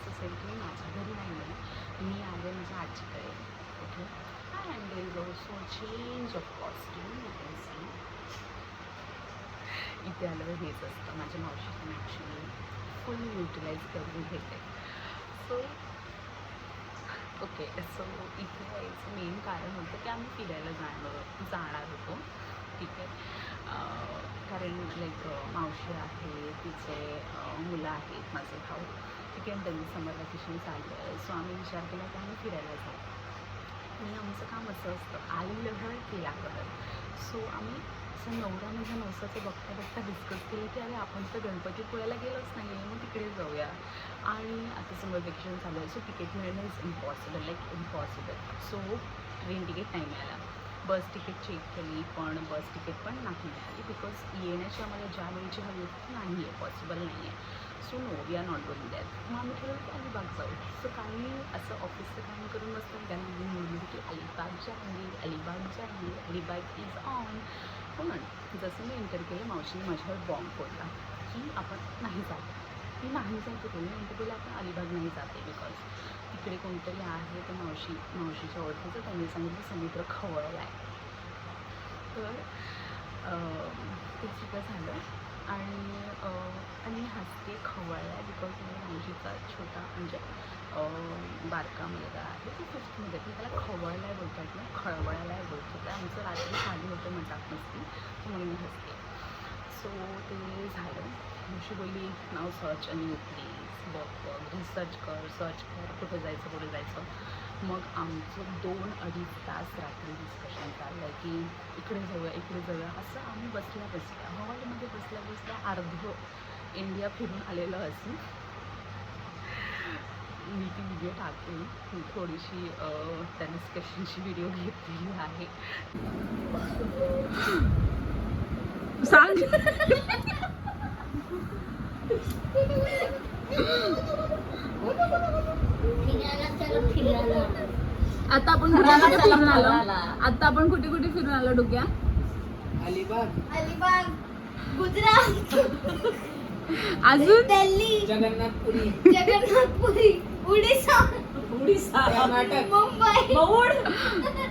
दिवस असेल की माझ्या घरी नाही आहे, मी आले माझ्या आजीकडे. Okay, and there is also change of costume. You can see इथे आल्यावर हेच असतं. माझ्या मावशीचं मी ॲक्च्युली फुल युटिलाइज करून घेते. सो ओके, सो इथे यायचं मेन कारण होतं की आम्ही फिरायला जाणार होतो. ठीक आहे, कारण लाईक मावशी आहे, तिचे मुलं आहेत, माझे भाऊ. ठीक आहे, त्यांनी समर वॅकेशन चालू आहे. सो आम्ही विचार केला की आम्ही फिरायला जाऊ. आणि आमचं काम असं असतं, आईलहर केल्याकडं. सो आम्ही असं नवरा माझ्या नवसाचं बघता बघता डिस्कस केलं की अरे आपण तर गणपतीपुळ्याला गेलोच नाही आहे, मग तिकडे जाऊया. आणि आता समर वेकेशन चालू आहे, सो तिकीट मिळणं is impossible, like impossible. So train ticket नाही मिळाला. बस तिकीट चेक केली, पण बस तिकीट पण नाही मिळाली, बिकॉज येण्याची आम्हाला ज्या वेळेची हवी होती नाही आहे, पॉसिबल नाही आहे. So no, we are not doing that. मग आम्ही ठरवलं की अलिबाग जाऊ. सो काही असं ऑफिसचं काम करून बसतं, त्यांना मी म्हणलं की अलिबागच्या आहे, अलिबागच्या आहे, अलिबाग इज ऑन. पण जसं मी एंटर केलं, मावशीने माझ्यावर बॉम्ब फोडला की आपण नाही जात. मी नाही जाते बोलले, नंतर बोलले आपण अलिबाग नाही जाते, बिकॉज तिकडे कोणतरी आहे तर मावशीच्या ओळखीचं. त्यांनी सांगितलं समुद्र खवळला आहे. तर ते सगळं झालं आणि हसके खवळला आहे, बिकॉज माझ्या मावशीचा छोटा म्हणजे बारका मुलगा आहे, तो 5th पण त्याला खवळला आहे बोलतात ना, खळवळायला आहे बोलतो. तर आमचं रात्री चालू होतं मजाक मस्ती, तर म्हणून मी हसते. सो ते झालं. मावशी बोलली नाव सर्च आणि यू प्लीज बघ रिसर्च कर कुठे जायचं. मग आमचं 2-2.5 तास रात्री डिस्कशन चाललं आहे की इकडे जाऊया असं. आम्ही बसल्या हॉलमध्ये बसल्या अर्ध इंडिया फिरून आलेलं असून मी ती व्हिडिओ टाकते. थोडीशी त्या डिस्कशनची व्हिडिओ घेतलेली आहे. सांग आता आपण कुठे फिरून आलो डोक्या? अलिबाग, गुजरात, अजून दिल्ली, जगन्नाथपुरी, उडीसा, कर्नाटक, मुंबई,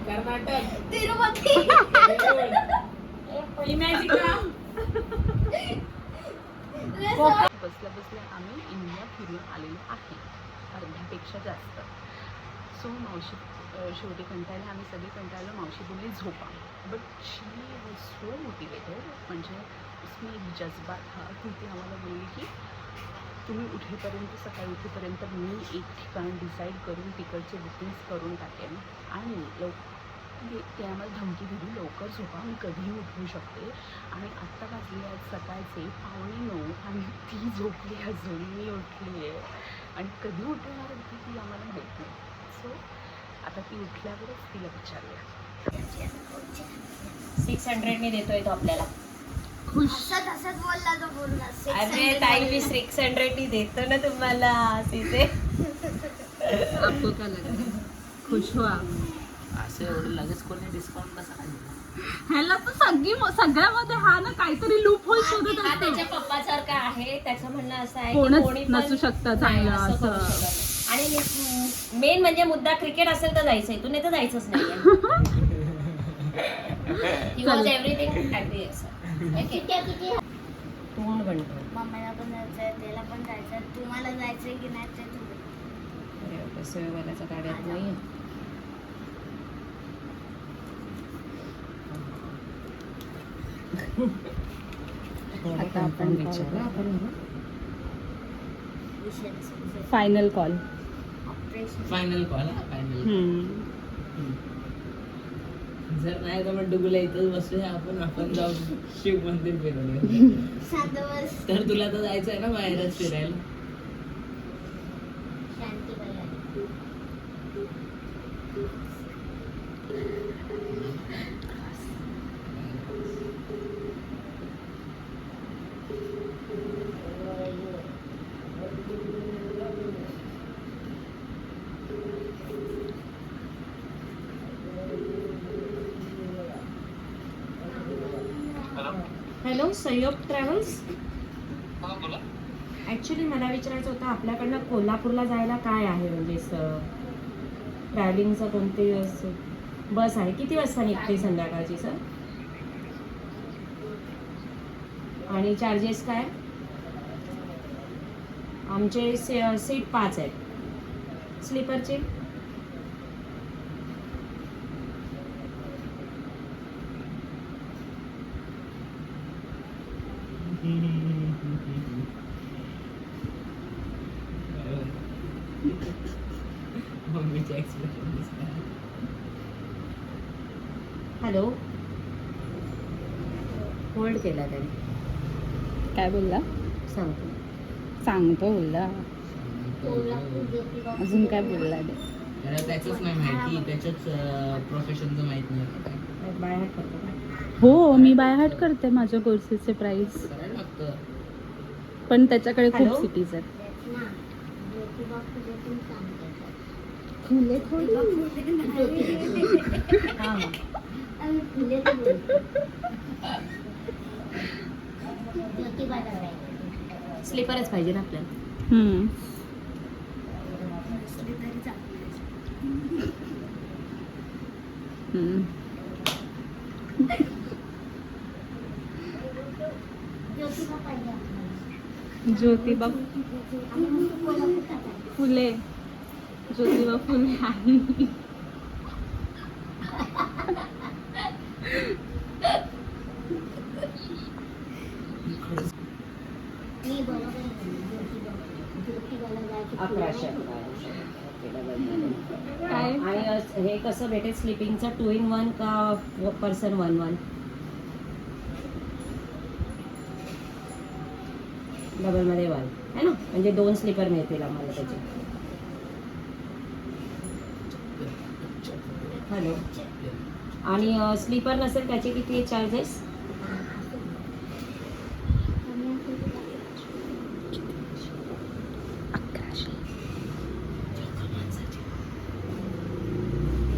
कर्नाटक, तिरुपती, बसल्या आम्ही इंडिया फिरून आलेलो आहे, अर्ध्यापेक्षा जास्त. सो मावशी शेवटी कंटाळले, आम्ही सगळे कंटाळलो. मावशी बोलली झोपा, but she was so motivated, म्हणजे उसमें एक जज्बा था की ती आम्हाला बोलली की तुम्ही सकाळी उठेपर्यंत मी एक ठिकाण डिसाईड करून तिकडचे बुकिंग्स करून टाकेन. आणि ते आम्हाला धमकी दिली लवकर झोपा, मी कधीही उठवू शकते. आणि आत्ता वाजले आज सकाळचे 8:45 आणि ती झोपली अजून, मी उठली आहे. आणि कधी उठवणार होती ती आम्हाला माहीत नाही. सो आता ती उठल्यावरच तिला विचारूया. 600 देतोय तो आपल्याला. खुश असंच बोलला तो बोलला. अरे ताई मी 600 देतो ना तुम्हाला सीधे. आपको क्या लगा? खुश हुआ? असं एवढं लगेच कोणी डिस्काउंट कसा काढला? ह्याला तर सगळ्यामध्ये हा ना काहीतरी लूप होल शोधत हा असतो. त्याच्या पप्पासारखं आहे, त्याचं म्हणणं असं आहे की कोणच कोणी पण नसू शकतं नाही चांगलं असं करू असं. शकत. आणि मेन म्हणजे मुद्दा क्रिकेट असेल तर जायचंय, तू नाही तर जायचंच नाही. He was everything agree असं. तोंड बनतो. मम्मीला पण जायचंय, त्याला पण जायचंय, तुम्हाला जायचंय की नाही ते तुम्ही. सोयवाल्याचा गाड्यात नाही. आता आपण विचारूया विषय final call. Operation final call. जर नाही तर मग डुगुला इथंच बसूया आपण जाऊ शिव मंदिर फिरवूया. शांत बस. तर तुला तर जायचं आहे ना बाहेरच फिरायला. शांती बघा. हॅलो, सहयोग ट्रॅव्हल्स. ॲक्च्युली मला विचारायचं होतं आपल्याकडनं कोल्हापूरला जायला काय आहे म्हणजे ट्रॅव्हलिंगचं कोणते बस आहे किती वाजता निघते संध्याकाळची सर आणि चार्जेस काय आमचे सीट 5 आहेत स्लीपरचे मम्मीचे एक्सप्रेशन हॅलो होल्ड केला त्याने काय बोलला सांगतो सांगतो बोलला कोल्हापूर ज्योतिबा अजून काय बोलला ते त्याला त्याचंच नाही माहिती त्याच्याच प्रोफेशनचं माहित नाही बाय हात करतो का? हो मी बाय हार्ट करते माझ्या कोर्सेसचे प्राइस करायला लागतं पण त्याच्याकडे खूप हॅलो? सिटीज आहेत तेच ना ज्योतिबा फुले पण सांगतात फुले हां आम्ही फुले तर बोलतो ज्योतिबाला जायचं स्लीपरच पाहिजे ना आपल्याला असली तरी चालते ज्योतिबा पाहिजे आपल्याला ज्योतिबा आम्ही म्हणतो कोल्हापूरला जायचं. फुले ज्योतिबा फुले आहे मी बरोबर आहे. ज्योतिबाला जायचं 1100 काय आणि हे कसं भेटेल स्लीपिंगचं 2 in 1 का पर्सन 1 डबलमध्ये 1 है ना म्हणजे 2 स्लीपर मिळतील आम्हाला त्याचे हॅलो आणि स्लीपर नसेल त्याचे किती चार्जेस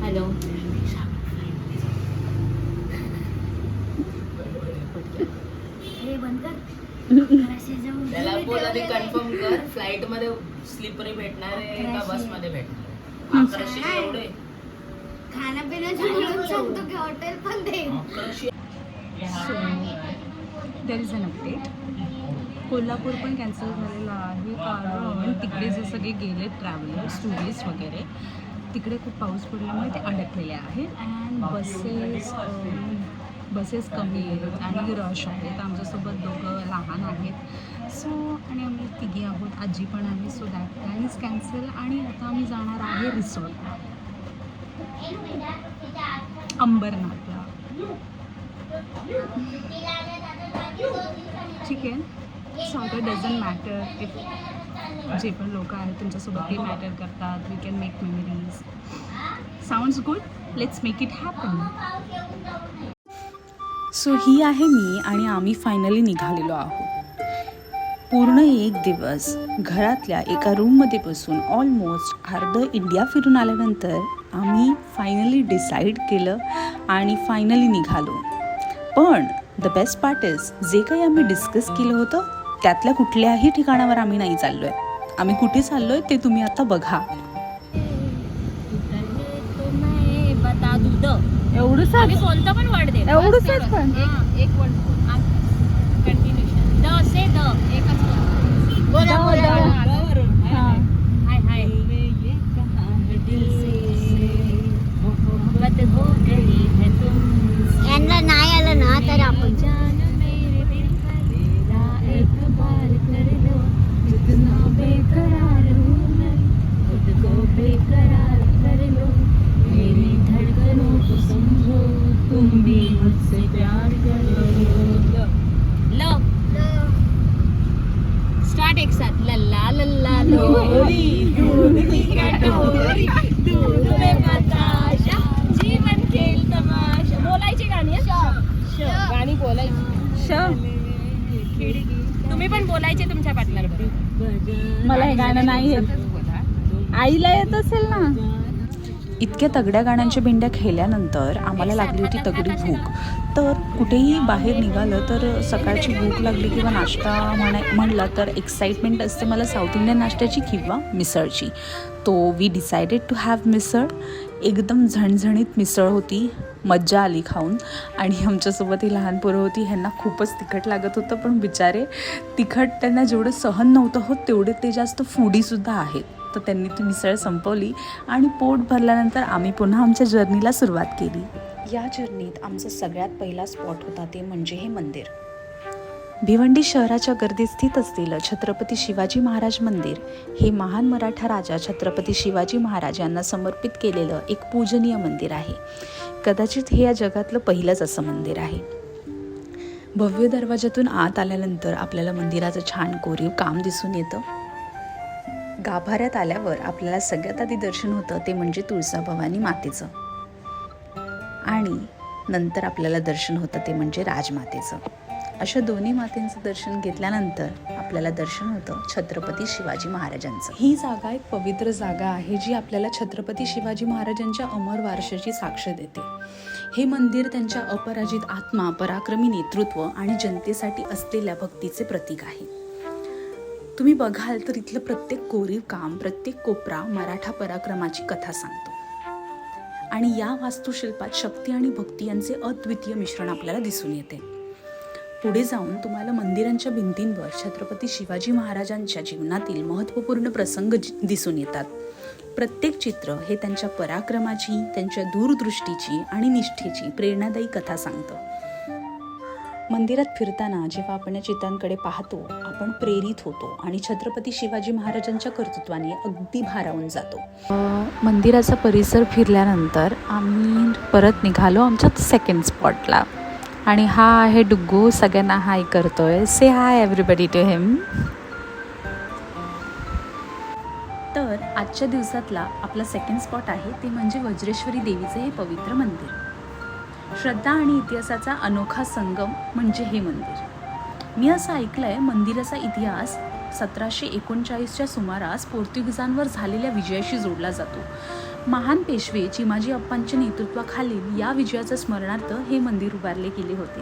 हॅलो हे बंद कर घराशी जाऊन त्याला बोला ते कन्फर्म कर फ्लाईट मध्ये स्लीपर भेटणार आहे का बस मध्ये भेटणार आहे 1100 एवढे खाण्यापिण्याचं म्हणून सांगतो की हॉटेल पण दे 1100 there is an update Kolhapur पण कॅन्सल झालेलं आहे कारण तिकडे जे सगळे गेले ट्रॅव्हलर्स टुरिस्ट वगैरे तिकडे खूप पाऊस पडल्यामुळे ते अडकलेले आहेत अँड बसेस कमी आहेत आणि रश आहेत आमच्यासोबत दोघं लहान आहेत सो आणि आम्ही तिघी आहोत आजी पण आहे so that plan is cancel आणि आता आम्ही जाणार आहे रिसॉर्टला अंबरनाथला ठीक आहे so it doesn't matter if जे पण लोक आहेत तुमच्यासोबत ते मॅटर करतात we can make memories sounds good let's make it happen so ही आहे मी आणि आम्ही फायनली निघालेलो आहोत पूर्ण 1 दिवस घरातल्या एका रूममध्ये बसून ऑलमोस्ट अर्ध इंडिया फिरून आल्यानंतर आम्ही फायनली डिसाईड केलं आणि फायनली निघालो पण द बेस्ट पार्ट इज जे काही आम्ही डिस्कस केलं होतं त्यातल्या कुठल्याही ठिकाणावर आम्ही नाही चाललो आहे आम्ही कुठे चाललो आहे ते तुम्ही आता बघा बता दूध एवढंच आम्ही कोणतं पण वर्ड दे एवढंच पण एक word continuation the say the एकच बोला हाय हाय मोहब्बत हो गई है तुम यांना नाही आलं ना तर आपण जान मेरे दिल का तेरा एतबार कर लो जितना बेकरार हूँ मैं खुद को बेकरार कर लो मेरी धड़कनों को समझो तुम भी मुझसे प्यार करो लो स्टार्ट एक साथ लल्ला लल्ला लोरी दूध की कटोरी दूध में बताशा जीवन खेल तमाशा बोलायची गाणी गाणी बोलायची तुम्ही पण बोलायचे तुमच्या पार्टनर मला हे गाणं नाही येत आईला येत असेल ना इतक्या तगड्या गाण्यांच्या भेंड्या खेळल्यानंतर आम्हाला लागली होती तगडी भूक. तर कुठेही बाहेर निघालं तर सकाळची भूक लागली किंवा नाश्ता म्हणला तर एक्साइटमेंट असते मला साऊथ इंडियन नाश्त्याची किंवा मिसळची. तो वी डिसाइडेड टू हॅव मिसळ. एकदम झणझणीत मिसळ होती, मज्जा आली खाऊन. आणि आमच्यासोबत ही लहान पोरं होती, ह्यांना खूपच तिखट लागत होतं, पण बिचारे तिखट त्यांना जेवढं सहन नव्हतं होत तेवढे ते जास्त फूडीसुद्धा आहेत. तर त्यांनी ती मिसळ संपवली आणि पोट भरल्यानंतर आम्ही पुन्हा आमच्या जर्नीला सुरुवात केली. या जर्नीत आमचा सगळ्यात पहिला स्पॉट होता ते म्हणजे हे मंदिर. भिवंडी शहराच्या गर्दीत स्थित असलेलं छत्रपती शिवाजी महाराज मंदिर हे महान मराठा राजा छत्रपती शिवाजी महाराज यांना समर्पित केलेलं एक पूजनीय मंदिर आहे. कदाचित हे या जगातलं पहिलंच असं मंदिर आहे. भव्य दरवाजातून आत आल्यानंतर आपल्याला मंदिराचं छान कोरीव काम दिसून येतं. गाभाऱ्यात आल्यावर आपल्याला सगळ्यात आधी दर्शन होतं ते म्हणजे तुळजाभवानी मातेचं आणि नंतर आपल्याला दर्शन होतं ते म्हणजे राजमातेचं. अशा दोन्ही मातेंचं दर्शन घेतल्यानंतर आपल्याला दर्शन होतं छत्रपती शिवाजी महाराजांचं. ही जागा एक पवित्र जागा आहे जी आपल्याला छत्रपती शिवाजी महाराजांच्या अमर वारशाची साक्ष देते. हे मंदिर त्यांच्या अपराजित आत्मा, पराक्रमी नेतृत्व आणि जनतेसाठी असलेल्या भक्तीचे प्रतीक आहे. तुम्ही बघाल तर इथलं प्रत्येक कोरीव काम, प्रत्येक कोपरा मराठा पराक्रमाची कथा सांगतो. आणि या वास्तुशिल्पात शक्ती आणि भक्ती यांचे अद्वितीय मिश्रण आपल्याला दिसून येते. पुढे जाऊन तुम्हाला मंदिरांच्या भिंतींवर छत्रपती शिवाजी महाराजांच्या जीवनातील महत्त्वपूर्ण प्रसंग दिसून येतात. प्रत्येक चित्र हे त्यांच्या पराक्रमाची, त्यांच्या दूरदृष्टीची आणि निष्ठेची प्रेरणादायी कथा सांगतं. मंदिरात फिरताना जेव्हा आपण या चित्रांकडे पाहतो आपण प्रेरित होतो आणि छत्रपती शिवाजी महाराजांच्या कर्तृत्वाने अगदी भारावून जातो. मंदिराचा परिसर फिरल्यानंतर आम्ही परत निघालो आमच्या सेकंड स्पॉटला. आणि हा आहे डुग्गू, सगळ्यांना हाय करतोय. से हाय एव्हरीबडी टू हिम. तर आजच्या दिवसातला आपला सेकंड स्पॉट आहे ते म्हणजे वज्रेश्वरी देवीचे हे पवित्र मंदिर. श्रद्धा आणि इतिहासाचा अनोखा संगम म्हणजे हे मंदिर. मी असं ऐकलंय मंदिराचा इतिहास 1739च्या सुमारास पोर्तुगीजांवर झालेल्या विजयाशी जोडला जातो. महान पेशवे चिमाजी अप्पांच्या नेतृत्वाखालील या विजयाच्या स्मरणार्थ हे मंदिर उभारले गेले होते.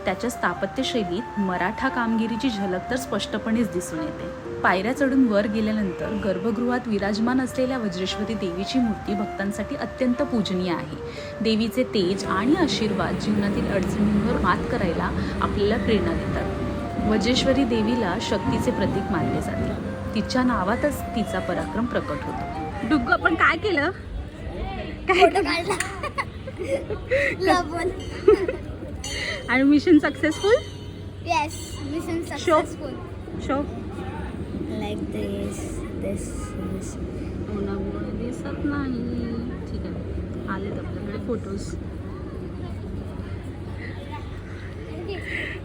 त्याच्या स्थापत्यशैलीत मराठा कामगिरीची झलक तर स्पष्टपणेच दिसून येते. पायऱ्या चढून वर गेल्यानंतर गर्भगृहात विराजमान असलेल्या वज्रेश्वरी देवीची मूर्ती भक्तांसाठी अत्यंत पूजनीय आहे. देवीचे तेज आणि आशीर्वाद जीवनातील अडचणींवर मात करायला आपल्याला प्रेरणा देतात. वज्रेश्वरी देवीला शक्तीचे प्रतीक मानले जाते. तिच्या नावातच तिचा पराक्रम प्रकट होतो. डुग्गू आपण काय केलं? आणि mission successful? Yes, mission successful. Show Like this. उन्हामुळे दिसत नाही. ठीक आहे, आलेत आपल्याकडे फोटोज.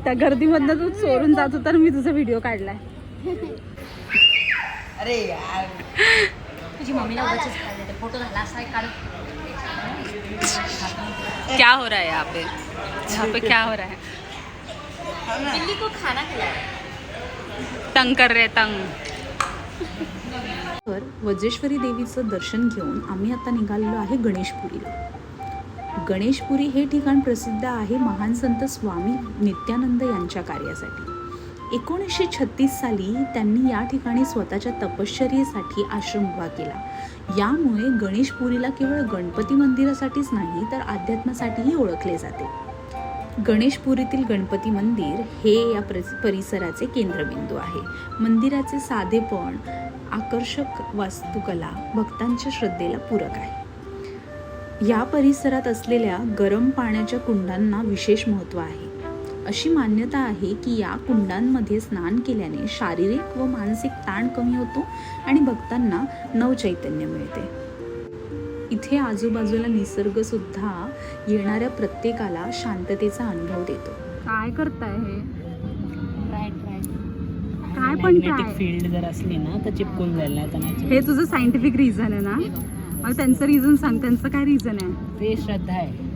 त्या गर्दीमधनं तू चोरून जात होता मी तुझा व्हिडिओ काढलाय. अरे यार, तुझी मम्मीला उगाचच काढले फोटो झाला असा काढ. क्या हो रहा है यहाँ पे? यहाँ पे क्या हो रहा है? बिल्ली को खाना खिलाया. तंग कर रहे तंग. तर वज्रेश्वरी देवीचं दर्शन घेऊन आम्ही आता निघालेलो आहे गणेशपुरीला. गणेशपुरी हे ठिकाण प्रसिद्ध आहे महान संत स्वामी नित्यानंद यांच्या कार्यासाठी. 1936 साली त्यांनी या ठिकाणी स्वतःच्या तपश्चर्येसाठी आश्रम उभा केला. यामुळे गणेशपुरीला केवळ गणपती मंदिरासाठीच नाही तर अध्यात्मासाठीही ओळखले जाते. गणेशपुरीतील गणपती मंदिर हे या परिसराचे केंद्रबिंदू आहे. मंदिराचे साधेपण, आकर्षक वास्तुकला भक्तांच्या श्रद्धेला पूरक आहे. या परिसरात असलेल्या गरम पाण्याच्या कुंडांना विशेष महत्त्व आहे. अशी मान्यता आहे की या कुंडांमध्ये स्नान केल्याने शारीरिक व मानसिक ताण कमी होतो आणि भक्तांना नवचैतन्य मिळते. इथे आजूबाजूला निसर्ग सुद्धा येणाऱ्या प्रत्येकाला शांततेचा अनुभव देतो. काय करताय हे? काय पण मॅग्नेटिक फील्ड जर असली ना तर चिपकून जाईल. हे तुझं सायंटिफिक रिझन आहे ना? मग त्यांचं रिझन सांग. त्यांचं काय रिझन आहे? ते श्रद्धा आहे.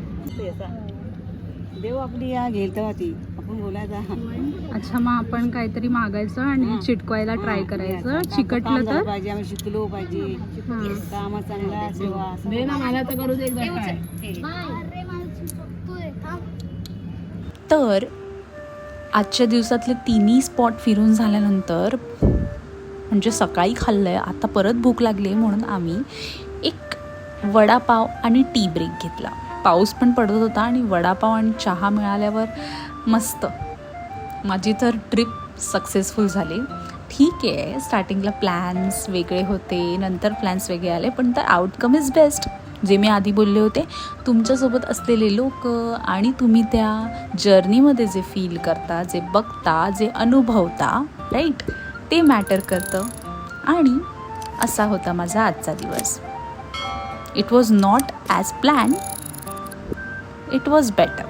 देव आपली या घेईल तेव्हा ती आपण बोलायचा. अच्छा, मग आपण काहीतरी मागायचं आणि चिटकवायला ट्राय करायचं. चिकटलं तर पाहिजे, आम्ही शिकलो पाहिजे, हां. काम चांगला सेवा दे ना मला तर करू दे एकदा काय. अरे मला चिपकतोय. थांब. तर आजच्या दिवसातले तिन्ही स्पॉट फिरून झाल्यानंतर म्हणजे सकाळी खाल्लं आहे, आता परत भूक लागली आहे म्हणून आम्ही एक वडापाव आणि टी ब्रेक घेतला. पाऊस पण पडत होता आणि वडापाव आणि चहा मिळाल्यावर मस्त. माझी तर ट्रिप सक्सेसफुल झाली. ठीक आहे, स्टार्टिंगला प्लॅन्स वेगळे होते, नंतर प्लॅन्स वेगळे आले, पण तर आउटकम इज बेस्ट. जे मी आधी बोलले होते, तुमच्यासोबत असलेले लोक आणि तुम्ही त्या जर्नीमध्ये जे फील करता, जे बघता, जे अनुभवता, राईट, ते मॅटर करतं. आणि असा होता माझा आजचा दिवस. It was not as plan, it was better.